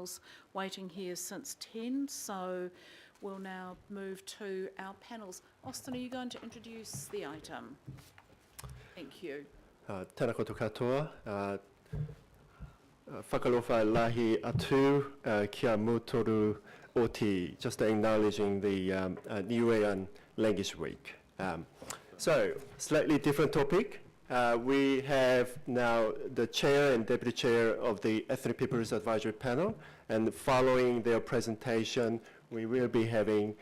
panels waiting here since 10, so we'll now move to our panels. Austin, are you going to introduce the item? Thank you. Tēnā koutou katoa. Whakalofa lahi atu kia mutoru oti, just acknowledging the Niuean Language Week. So, slightly different topic. We have now the chair and deputy chair of the Ethnic Peoples Advisory Panel, and following their presentation, we will be having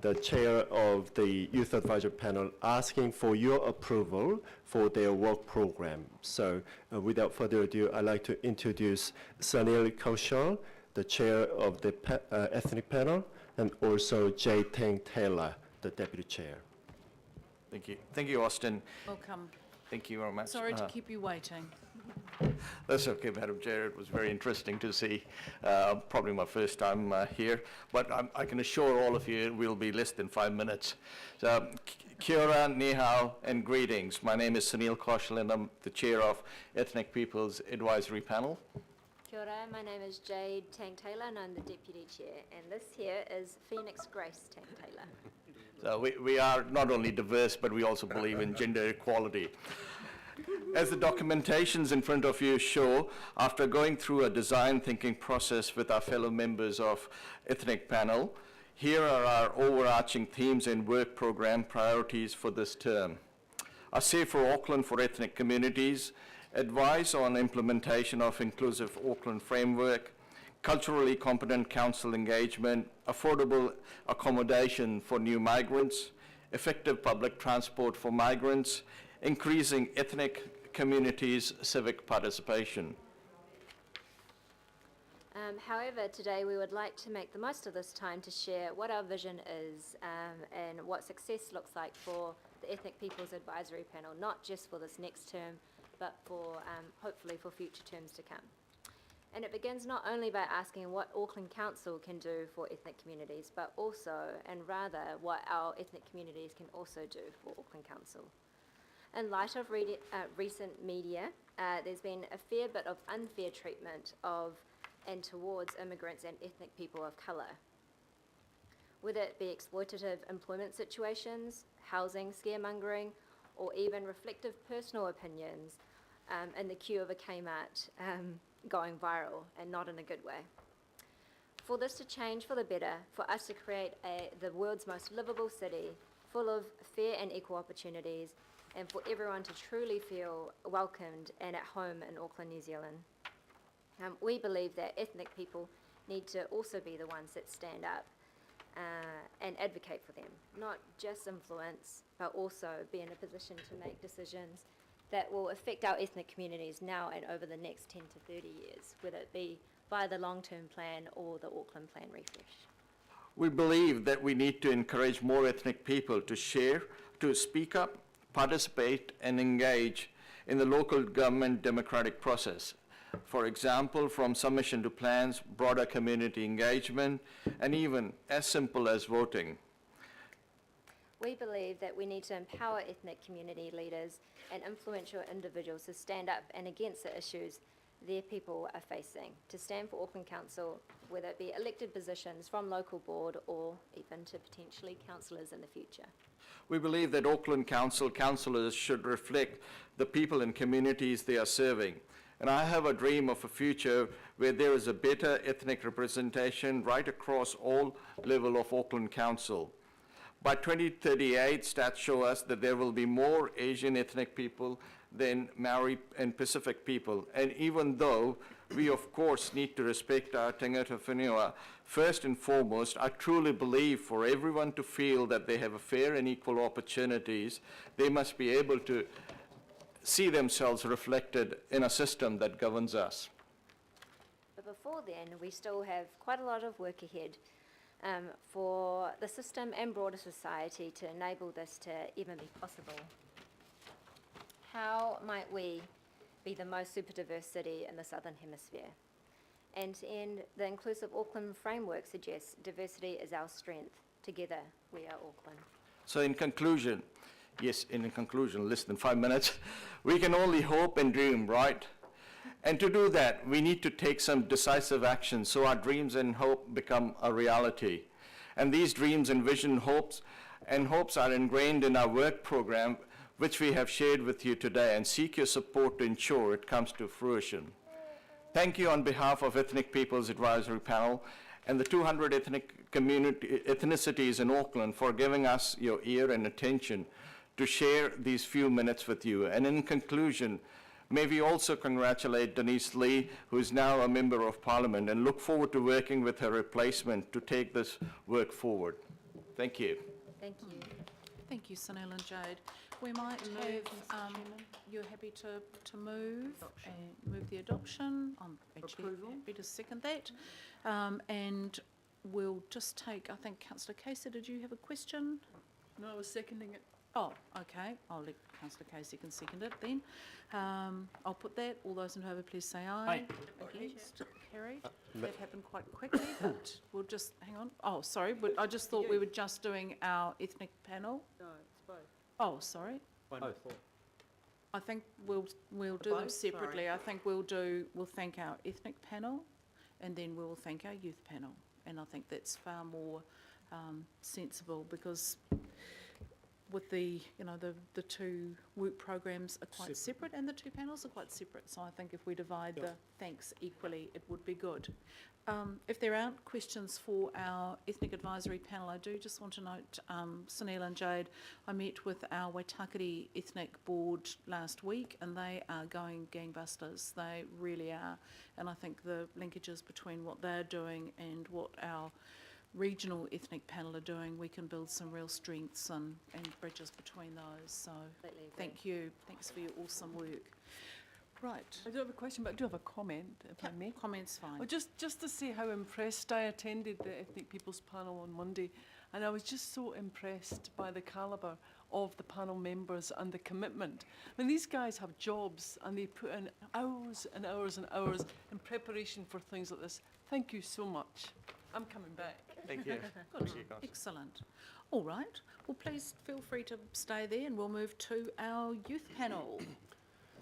the chair of the Youth Advisory Panel asking for your approval for their work program. So without further ado, I'd like to introduce Sunil Kaushal, the chair of the Ethnic Panel, and also J. Tang Taylor, the deputy chair. Thank you. Thank you, Austin. Welcome. Thank you very much. Sorry to keep you waiting. That's okay, Madam Chair. It was very interesting to see. Probably my first time here, but I can assure all of you it will be less than 5 minutes. So, kia ora, ni hao, and greetings. My name is Sunil Kaushal, and I'm the chair of Ethnic Peoples Advisory Panel. Kia ora, my name is Jade Tang Taylor, and I'm the deputy chair. And this here is Phoenix Grace Tang Taylor. So we are not only diverse, but we also believe in gender equality. As the documentations in front of you show, after going through a design thinking process with our fellow members of Ethnic Panel, here are our overarching themes and work program priorities for this term. A safer Auckland for ethnic communities, advice on implementation of inclusive Auckland framework, culturally competent council engagement, affordable accommodation for new migrants, effective public transport for migrants, increasing ethnic communities' civic participation. However, today we would like to make the most of this time to share what our vision is and what success looks like for the Ethnic Peoples Advisory Panel, not just for this next term, but for hopefully for future terms to come. And it begins not only by asking what Auckland Council can do for ethnic communities, but also, and rather, what our ethnic communities can also do for Auckland Council. In light of recent media, there's been a fair bit of unfair treatment of and towards immigrants and ethnic people of colour. Whether it be exploitative employment situations, housing scaremongering, or even reflective personal opinions in the queue of a Kmart going viral, and not in a good way. For this to change for the better, for us to create the world's most livable city, full of fair and equal opportunities, and for everyone to truly feel welcomed and at home in Auckland, New Zealand. We believe that ethnic people need to also be the ones that stand up and advocate for them, not just influence, but also be in a position to make decisions that will affect our ethnic communities now and over the next 10 to 30 years, whether it be by the long-term plan or the Auckland Plan refresh. We believe that we need to encourage more ethnic people to share, to speak up, participate, and engage in the local government democratic process. For example, from submission to plans, broader community engagement, and even as simple as voting. We believe that we need to empower ethnic community leaders and influential individuals to stand up and against the issues their people are facing, to stand for Auckland Council, whether it be elected positions from local board or even to potentially councillors in the future. We believe that Auckland Council councillors should reflect the people and communities they are serving. And I have a dream of a future where there is a better ethnic representation right across all levels of Auckland Council. By 2038, stats show us that there will be more Asian ethnic people than Maori and Pacific people. And even though we, of course, need to respect our tangata whenua, first and foremost, I truly believe for everyone to feel that they have a fair and equal opportunities, they must be able to see themselves reflected in a system that governs us. But before then, we still have quite a lot of work ahead for the system and broader society to enable this to even be possible. How might we be the most super diverse city in the Southern Hemisphere? And to end, the Inclusive Auckland framework suggests diversity is our strength. Together, we are Auckland. So in conclusion, yes, in conclusion, less than 5 minutes, we can only hope and dream, right? And to do that, we need to take some decisive action so our dreams and hope become a reality. And these dreams and vision hopes are ingrained in our work program, which we have shared with you today, and seek your support to ensure it comes to fruition. Thank you on behalf of Ethnic Peoples Advisory Panel and the 200 ethnicities in Auckland for giving us your ear and attention to share these few minutes with you. And in conclusion, may we also congratulate Denise Lee, who is now a Member of Parliament, and look forward to working with her replacement to take this work forward. Thank you. Thank you. Thank you, Sunil and Jade. We might have, you're happy to move and move the adoption? I'm actually happy to second that. And we'll just take, I think, Councillor Casey, did you have a question? No, I was seconding it. Oh, okay. I'll let Councillor Casey can second it then. I'll put that. All those in favour, please say aye. Against? Carried. That happened quite quickly, but we'll just, hang on. Oh, sorry, but I just thought we were just doing our ethnic panel. No, it's both. Oh, sorry. I think we'll do them both? separately. Sorry. I think we'll thank our ethnic panel and then we'll thank our youth panel. And I think that's far more sensible because with the two work programs are quite separate and the two panels are quite separate. So I think if we divide the thanks equally, it would be good. If there aren't questions for our Ethnic Advisory Panel, I do just want to note, Sunil and Jade, I met with our Waitakere Ethnic Board last week and they are going gangbusters. They really are. And I think the linkages between what they're doing and what our regional ethnic panel are doing, we can build some real strengths and bridges between those. So Completely agree. thank you. Thanks for your awesome work. Right. I don't have a question, but I do have a comment, if I may. Comments fine. Well, just to say how impressed I attended the Ethnic Peoples panel on Monday, and I was just so impressed by the calibre of the panel members and the commitment. I mean, these guys have jobs and they put in hours and hours and hours in preparation for things like this. Thank you so much. I'm coming back. Thank you. Good. Excellent. All right. Well, please feel free to stay there and we'll move to our youth panel.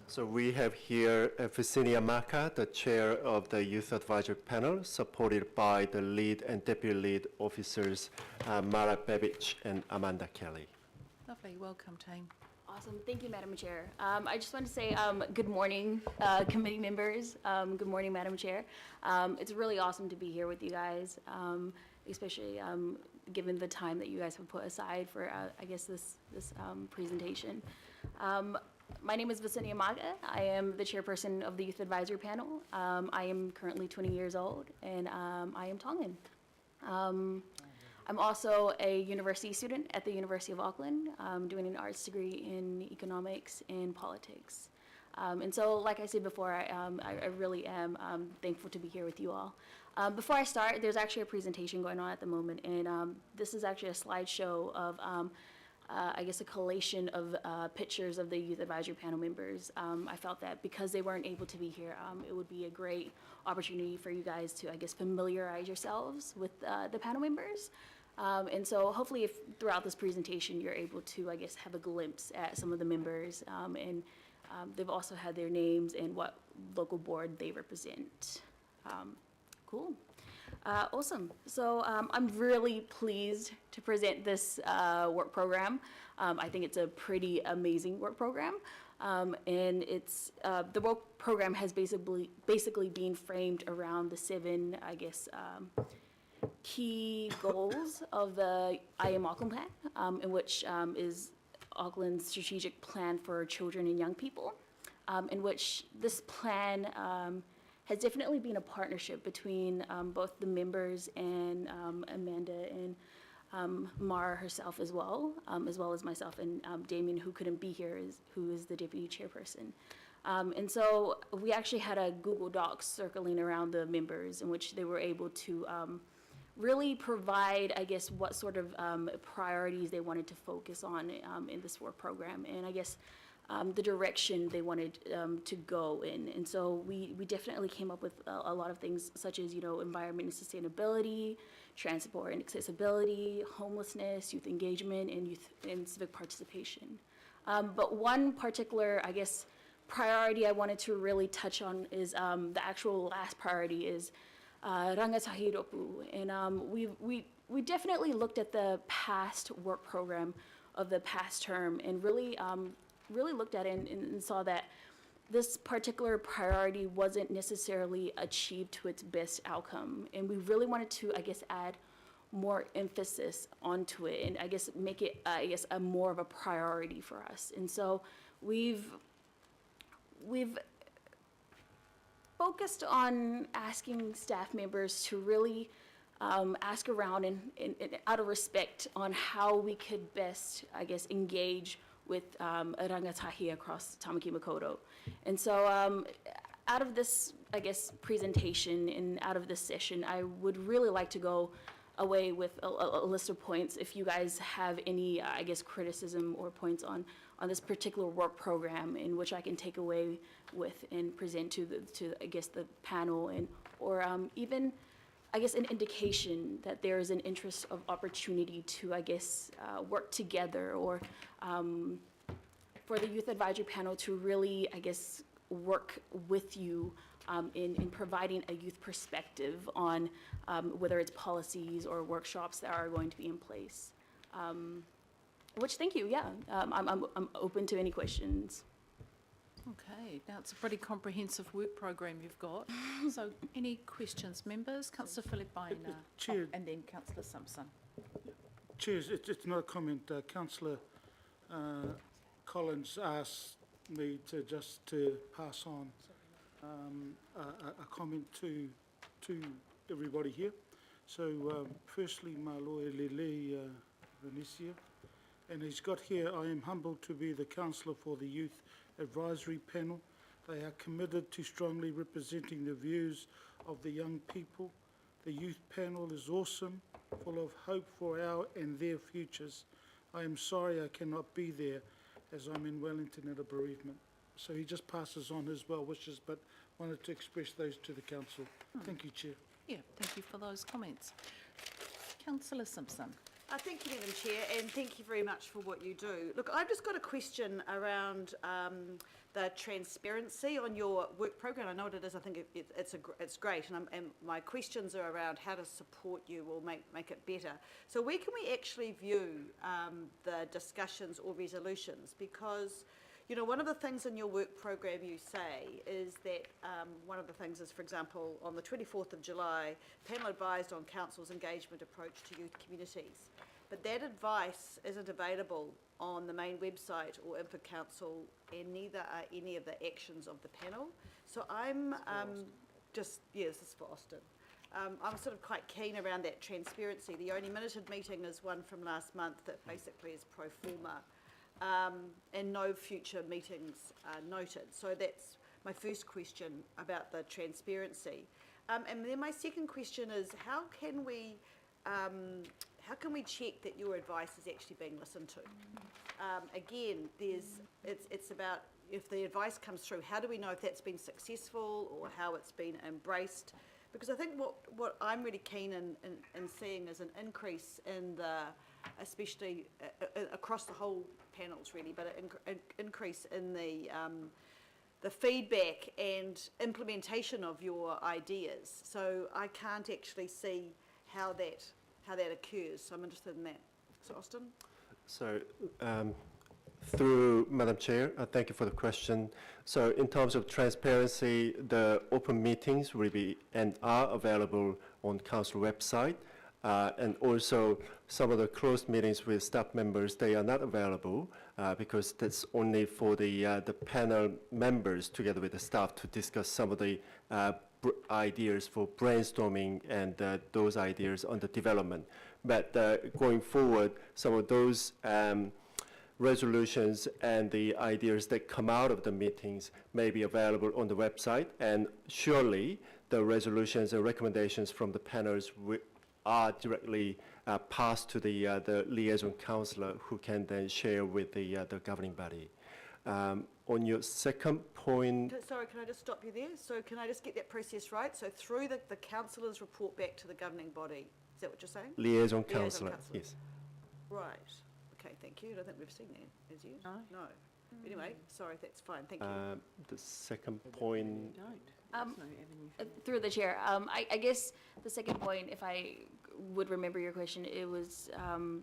So we have here Virginia Maka, the chair of the Youth Advisory Panel, supported by the lead and deputy lead officers, Mara Bebic and Amanda Kelly. Lovely. Welcome, team. Awesome. Thank you, Madam Chair. I just want to say good morning, committee members. Good morning, Madam Chair. It's really awesome to be here with you guys, especially given the time that you guys have put aside for, I guess, this presentation. My name is Virginia Maga. I am the chairperson of the Youth Advisory Panel. I am currently 20 years old, and I am Tongan. I'm also a university student at the University of Auckland, doing an arts degree in economics and politics. And so, like I said before, I really am thankful to be here with you all. Before I start, there's actually a presentation going on at the moment, and this is actually a slideshow of I guess a collation of pictures of the Youth Advisory Panel members. I felt that because they weren't able to be here, it would be a great opportunity for you guys to, I guess, familiarize yourselves with the panel members. And so hopefully if throughout this presentation you're able to, I guess, have a glimpse at some of the members, and they've also had their names and what local board they represent. Cool. Awesome. So I'm really pleased to present this work program. I think it's a pretty amazing work program. And it's the work program has basically been framed around the 7, I guess, key goals of the I Am Auckland plan, in which is Auckland's strategic plan for children and young people, in which this plan has definitely been a partnership between both the members and Amanda and Mara herself as well as myself and Damien, who couldn't be here, who is the deputy chairperson. And so we actually had a Google Docs circling around the members in which they were able to really provide, I guess, what sort of priorities they wanted to focus on in this work program, and I guess the direction they wanted to go in. And so we definitely came up with a lot of things such as, environment and sustainability, transport and accessibility, homelessness, youth engagement, and youth and civic participation. But one particular, I guess, priority I wanted to really touch on is the actual last priority is rangatahi ropu. And we definitely looked at the past work program of the past term and really looked at it and saw that this particular priority wasn't necessarily achieved to its best outcome. And we really wanted to, I guess, add more emphasis onto it and I guess make it, a more of a priority for us. And so we've focused on asking staff members to really ask around and out of respect on how we could best, I guess, engage with rangatahi across Tamaki Makaurau. And so out of this, I guess, presentation and out of this session, I would really like to go away with a list of points if you guys have any, I guess, criticism or points on this particular work program in which I can take away with and present to I guess, the panel and, or even, I guess, an indication that there is an interest of opportunity to, I guess, work together or for the youth advisory panel to really, I guess, work with you in providing a youth perspective on whether it's policies or workshops that are going to be in place. Which, thank you, yeah. I'm open to any questions. Okay, now it's a pretty comprehensive work program you've got. So any questions, members? Councillor Philippine, Chair. and then Councillor Simpson. Chair, it's not a comment. Councillor Collins asked me to just to pass on a comment to everybody here. So firstly, my lawyer Lele Venetia, and he's got here, I am humbled to be the councillor for the Youth Advisory Panel. They are committed to strongly representing the views of the young people. The youth panel is awesome, full of hope for our and their futures. I am sorry I cannot be there as I'm in Wellington at a bereavement. So he just passes on his well wishes, but wanted to express those to the council. Thank you, Chair. Yeah, thank you for those comments. Councillor Simpson. Thank you, Madam Chair, and thank you very much for what you do. Look, I've just got a question around the transparency on your work program. I know what it is. I think it's great, and my questions are around how to support you or make it better. So where can we actually view the discussions or resolutions? Because, you know, one of the things in your work program you say is that one of the things is, for example, on the 24th of July, panel advised on council's engagement approach to youth communities. But that advice isn't available on the main website or Info Council, and neither are any of the actions of the panel. So I'm this is for Austin. I'm sort of quite keen around that transparency. The only minuted meeting is one from last month that basically is pro forma, and no future meetings are noted. So that's my first question about the transparency. And then my second question is, how can we check that your advice is actually being listened to? Again, it's about if the advice comes through, how do we know if that's been successful or how it's been embraced? Because I think what I'm really keen in seeing is an increase in especially across the whole panels really, but an increase in the feedback and implementation of your ideas. So I can't actually see how that occurs. So I'm interested in that. So Austin? So through Madam Chair, thank you for the question. So in terms of transparency, the open meetings will be and are available on council website. And also some of the closed meetings with staff members, they are not available because that's only for the panel members together with the staff to discuss some of the ideas for brainstorming and those ideas under development. But going forward, some of those resolutions and the ideas that come out of the meetings may be available on the website, and surely the resolutions and recommendations from the panels are directly passed to the liaison councillor, who can then share with the governing body. On your second point... Sorry, can I just stop you there? So can I just get that process right? So through the councillors report back to the governing body. Is that what you're saying? Liaison councillor, yes. Right. Okay, thank you. I don't think we've seen that, as you? No. No. Anyway, sorry, that's fine, thank you. The second point, Through the chair, I guess the second point, if I would remember your question, it was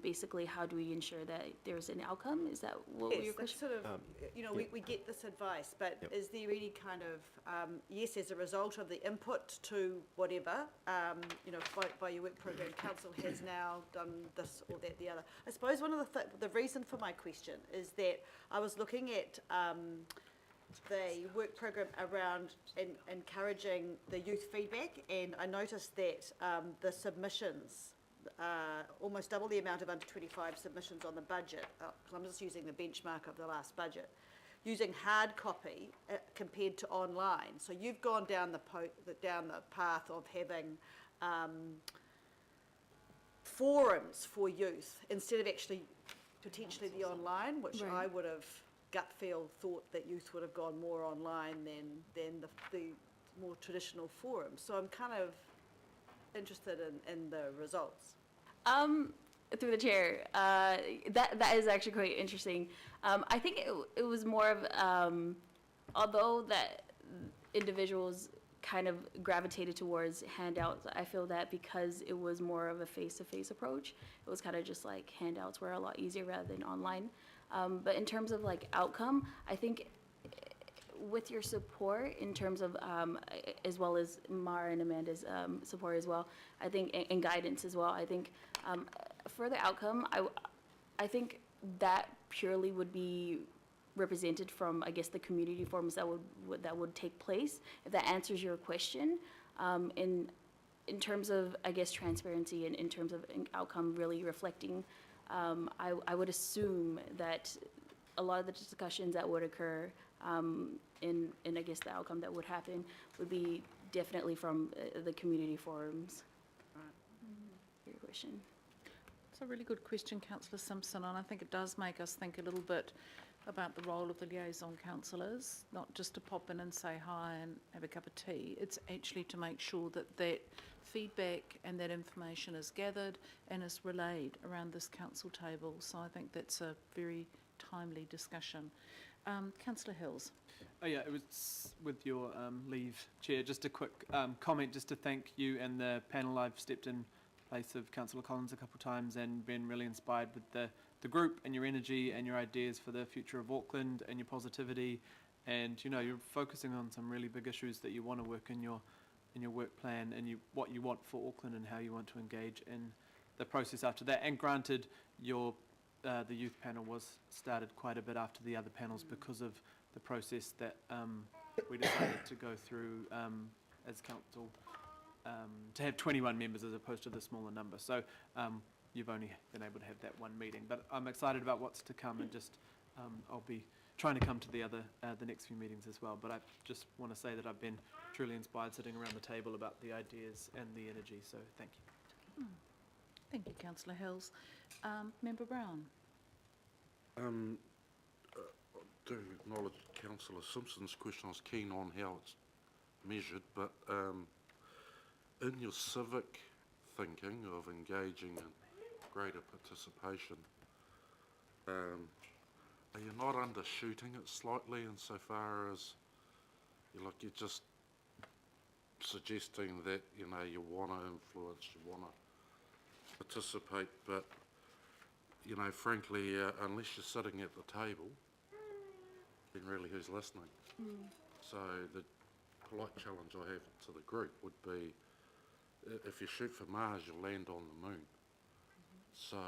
basically how do we ensure that there's an outcome? Is that what your Yes, that's question? sort of, you know, we get this advice, but Yep. is there any kind of, yes, as a result of the input to whatever, you know, by your work program, council has now done this or that, the other. I suppose one of the reason for my question is that I was looking at the work program around encouraging the youth feedback, and I noticed that the submissions, almost double the amount of under 25 submissions on the budget, 'cause I'm just using the benchmark of the last budget, using hard copy compared to online. So you've gone down down the path of having forums for youth instead of actually potentially the online, which I would have gut feel thought that youth would have gone more online than the more traditional forums. So I'm kind of interested in the results. Through the chair, that is actually quite interesting. I think it was more of, although that individuals kind of gravitated towards handouts, I feel that because it was more of a face-to-face approach, it was kind of just like handouts were a lot easier rather than online. But in terms of like outcome, I think with your support in terms of, as well as Mara and Amanda's support as well, I think, and guidance as well, I think for the outcome, I think that purely would be represented from, I guess, the community forums that would take place, if that answers your question. In terms of, I guess, transparency and in terms of outcome really reflecting, I would assume that a lot of the discussions that would occur in I guess the outcome that would happen would be definitely from the community forums. Your question. It's a really good question, Councillor Simpson, and I think it does make us think a little bit about the role of the liaison councillors, not just to pop in and say hi and have a cup of tea. It's actually to make sure that that feedback and that information is gathered and is relayed around this council table. So I think that's a very timely discussion. Councillor Hills. Oh yeah, it was with your leave, Chair. Just a quick comment, just to thank you and the panel. I've stepped in place of Councillor Collins a couple of times and been really inspired with the group and your energy and your ideas for the future of Auckland and your positivity. And you know, you're focusing on some really big issues that you want to work in your work plan and what you want for Auckland and how you want to engage in the process after that. And granted, your the youth panel was started quite a bit after the other panels because of the process that we decided to go through as council to have 21 members as opposed to the smaller number. So you've only been able to have that one meeting. But I'm excited about what's to come, and just I'll be trying to come to the next few meetings as well. But I just want to say that I've been truly inspired sitting around the table about the ideas and the energy. So thank you. Thank you, Councillor Hills. Member Brown. I do acknowledge Councillor Simpson's question. I was keen on how it's measured, but in your civic thinking of engaging in greater participation, are you not undershooting it slightly insofar as you're just suggesting that you want to influence, you want to participate, but frankly, unless you're sitting at the table, then really who's listening? So the polite challenge I have to the group would be, if you shoot for Mars, you'll land on the moon. So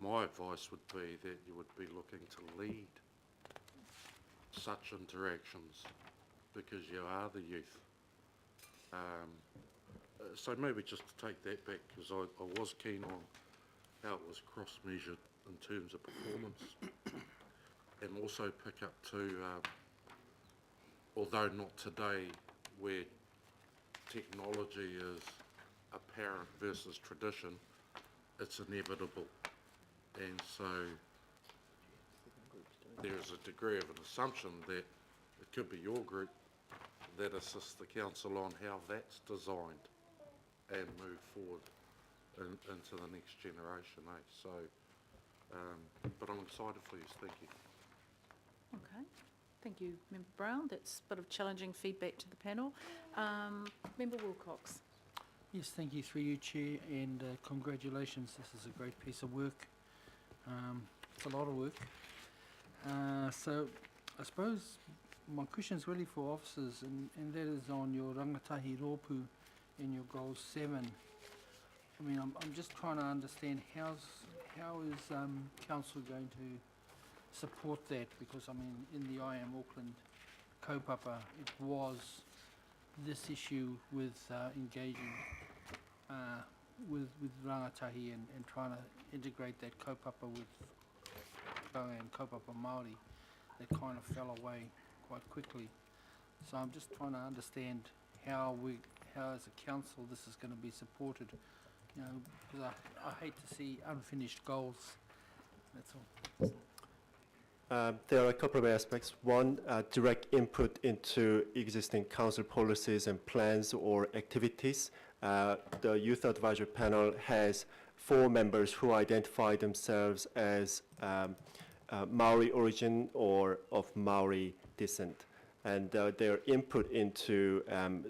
my advice would be that you would be looking to lead such interactions because you are the youth. So maybe just to take that back, because I was keen on how it was cross-measured in terms of performance, and also pick up to, although not today, where technology is apparent versus tradition, it's inevitable. And so there is a degree of an assumption that it could be your group that assists the council on how that's designed and move forward into the next generation. So, but I'm excited for you. Thank you. Okay, thank you, Member Brown. That's a bit of challenging feedback to the panel. Member Wilcox. Yes, thank you through you, Chair, and congratulations. This is a great piece of work. It's a lot of work. So I suppose my question is really for officers, and that is on your rangatahi rōpū in your goal 7. I mean, I'm just trying to understand how is council going to support that, because I mean, in the I Am Auckland kaupapa, it was this issue with engaging with rangatahi and trying to integrate that kaupapa with and kaupapa Māori, that kind of fell away quite quickly. So I'm just trying to understand how as a council this is going to be supported, you know, because I hate to see unfinished goals. That's all. There are a couple of aspects. One, direct input into existing council policies and plans or activities. The Youth Advisory Panel has 4 members who identify themselves as Maori origin or of Maori descent. And their input into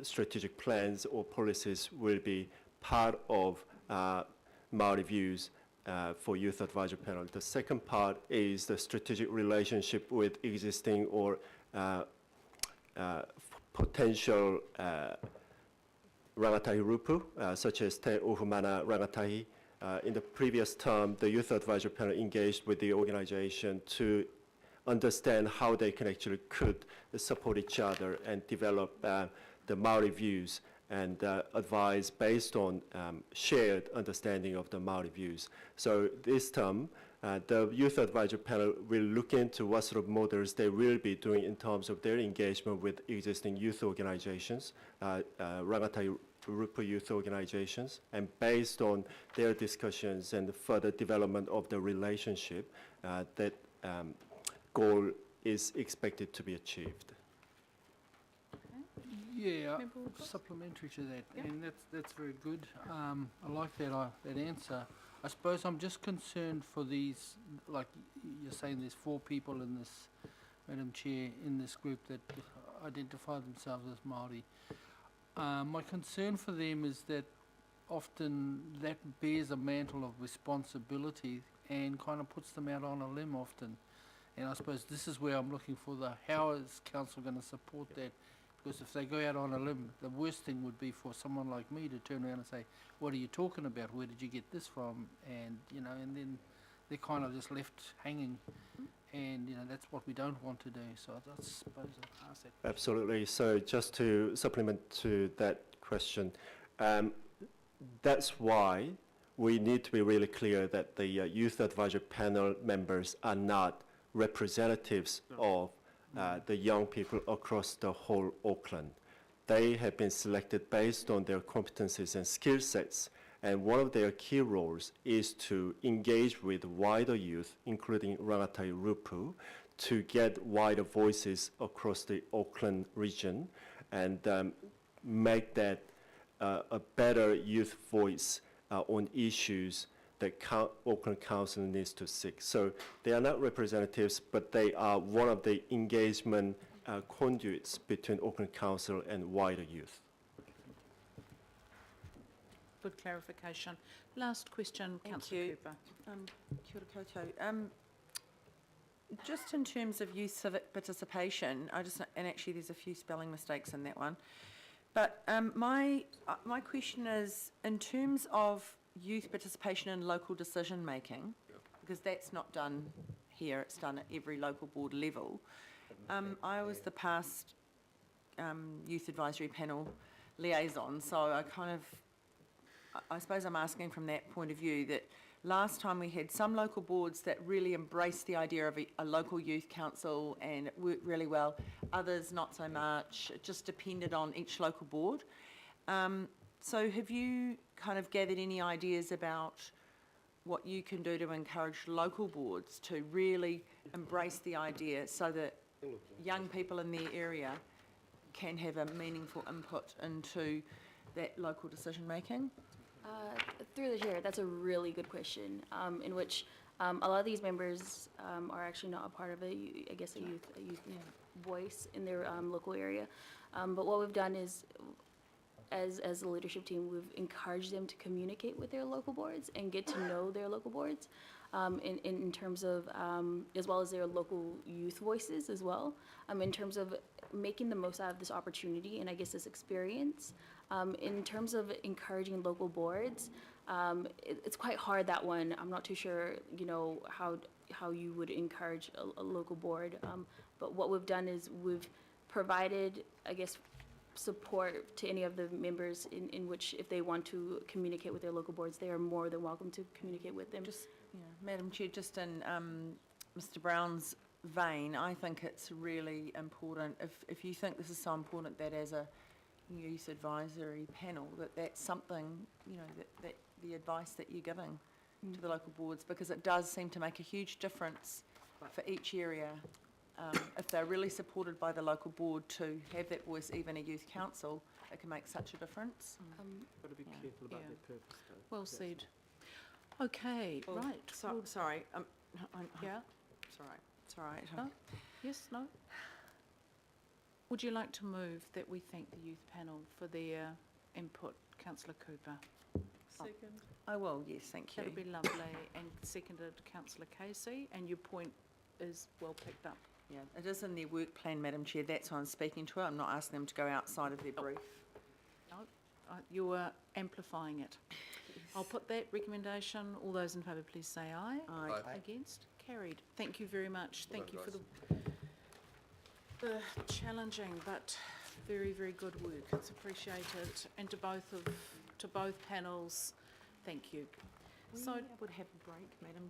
strategic plans or policies will be part of Maori views for Youth Advisory Panel. The second part is the strategic relationship with existing or potential rangatahi rupu, such as Te Uhumana Rangatahi. In the previous term, the Youth Advisory Panel engaged with the organization to understand how they can actually could support each other and develop the Maori views and advise based on shared understanding of the Maori views. So this term, the Youth Advisory Panel will look into what sort of models they will be doing in terms of their engagement with existing youth organizations, rangatahi Rupu youth organizations, and based on their discussions and the further development of the relationship, that goal is expected to be achieved. Yeah, supplementary to that, and that's very good. I like that answer. I suppose I'm just concerned for these, like you're saying, there's 4 people in this, Madam Chair, in this group that identify themselves as Māori. My concern for them is that often that bears a mantle of responsibility and kind of puts them out on a limb often. And I suppose this is where I'm looking for how is council going to support that? Because if they go out on a limb, the worst thing would be for someone like me to turn around and say, what are you talking about? Where did you get this from? And, you know, and then they're kind of just left hanging. And, you know, that's what we don't want to do. So I suppose I'll ask that question. Absolutely. So just to supplement to that question, that's why we need to be really clear that the Youth Advisory Panel members are not representatives of the young people across the whole Auckland. They have been selected based on their competencies and skill sets, and one of their key roles is to engage with wider youth, including rangatahi Rupu, to get wider voices across the Auckland region and make that a better youth voice on issues that Auckland Council needs to seek. So they are not representatives, but they are one of the engagement conduits between Auckland Council and wider youth. Good clarification. Last question, Councillor you. Cooper. Kia ora koutou. Just in terms of youth civic participation, and actually there's a few spelling mistakes in that one, but my question is, in terms of youth participation in local decision making, because that's not done here, it's done at every local board level. I was the past Youth Advisory Panel liaison, so I suppose I'm asking from that point of view that last time we had some local boards that really embraced the idea of a local youth council and it worked really well, others not so much. It just depended on each local board. So have you kind of gathered any ideas about what you can do to encourage local boards to really embrace the idea so that young people in their area can have a meaningful input into that local decision making? Through the chair, that's a really good question, in which a lot of these members are actually not a part of I guess a youth voice in their local area. But what we've done is, as the leadership team, we've encouraged them to communicate with their local boards and get to know their local boards, in terms of, as well as their local youth voices as well, in terms of making the most out of this opportunity and I guess this experience. In terms of encouraging local boards, it's quite hard, that one. I'm not too sure, how you would encourage a local board. But what we've done is we've provided, I guess, support to any of the members in which if they want to communicate with their local boards, they are more than welcome to communicate with them. Madam Chair, just in Mr Brown's vein, I think it's really important, if you think this is so important that as a youth advisory panel, that's something, that the advice that you're giving to the local boards, because it does seem to make a huge difference for each area. If they're really supported by the local board to have that voice, even a youth council, it can make such a difference. Got to be careful about their purpose, though. Well said. Okay, Well, right. Sorry, Yeah? it's all right. No? Yes, no? Would you like to move that we thank the youth panel for their input, councillor Cooper? Second. I will, yes, thank you. That'd be lovely. And seconded councillor Casey, and your point is well picked up. Yeah, it is in their work plan, Madam Chair, that's why I'm speaking to it. I'm not asking them to go outside of their brief. No, you are amplifying it. I'll put that recommendation. All those in favour, please say aye. Aye. Against? Carried. Thank you very much. Thank you for the challenging but very, very good work. It's appreciated. And to both panels, thank you. We So would have a break, Madam